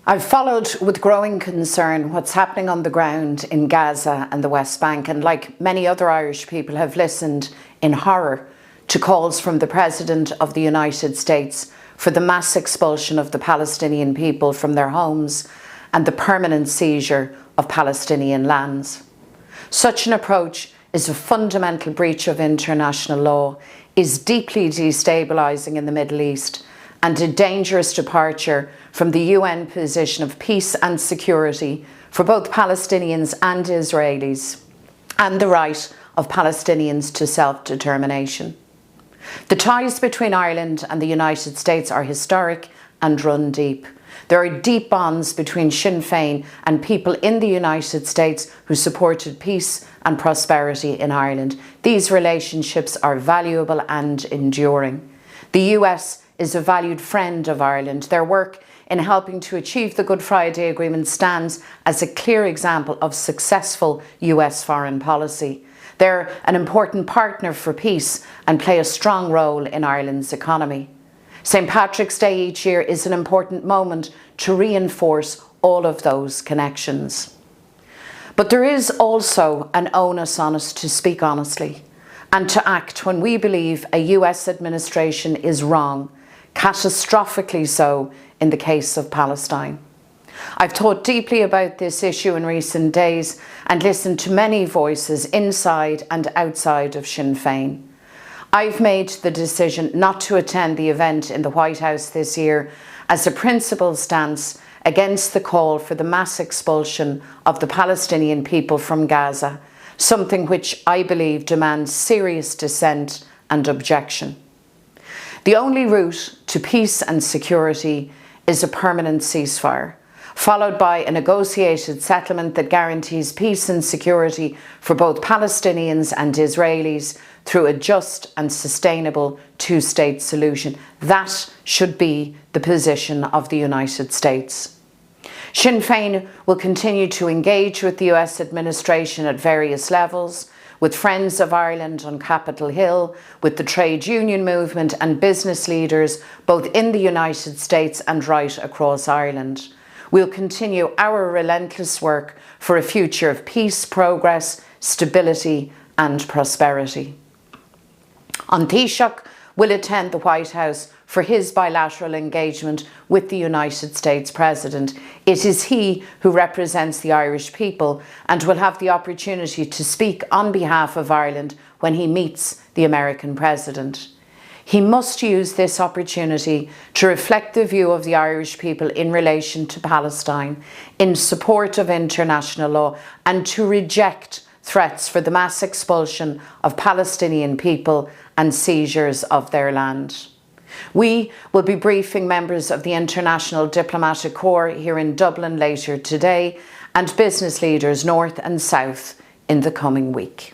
I've followed with growing concern what's happening on the ground in Gaza and the West Bank, and like many other Irish people have listened in horror to calls from the President of the United States for the mass expulsion of the Palestinian people from their homes and the permanent seizure of Palestinian lands. Such an approach is a fundamental breach of international law, is deeply destabilising in the Middle East, and a dangerous departure from the UN position of peace and security for both Palestinians and Israelis, and the right of Palestinians to self-determination. The ties between Ireland and the United States are historic and run deep. There are deep bonds between Sinn Féin and people in the United States who supported peace and prosperity in Ireland. These relationships are valuable and enduring. The US is a valued friend of Ireland. Their work in helping to achieve the Good Friday Agreement stands as a clear example of successful US foreign policy. They're an important partner for peace and play a strong role in Ireland's economy. St. Patrick's Day each year is an important moment to reinforce all of those connections. But there is also an onus on us to speak honestly and to act when we believe a US administration is wrong, catastrophically so in the case of Palestine. I've thought deeply about this issue in recent days and listened to many voices inside and outside of Sinn Féin. I've made the decision not to attend the event in the White House this year as a principled stance against the call for the mass expulsion of the Palestinian people from Gaza, something which I believe demands serious dissent and objection. The only route to peace and security is a permanent ceasefire, followed by a negotiated settlement that guarantees peace and security for both Palestinians and Israelis through a just and sustainable two-state solution. That should be the position of the United States. Sinn Féin will continue to engage with the US administration at various levels, with Friends of Ireland on Capitol Hill, with the trade union movement and business leaders both in the United States and right across Ireland. We'll continue our relentless work for a future of peace, progress, stability and prosperity. An Taoiseach will attend the White House for his bilateral engagement with the United States President. It is he who represents the Irish people and will have the opportunity to speak on behalf of Ireland when he meets the American President. He must use this opportunity to reflect the view of the Irish people in relation to Palestine, in support of international law, and to reject threats for the mass expulsion of Palestinian people and seizures of their land. We will be briefing members of the International Diplomatic Corps here in Dublin later today and business leaders north and south in the coming week.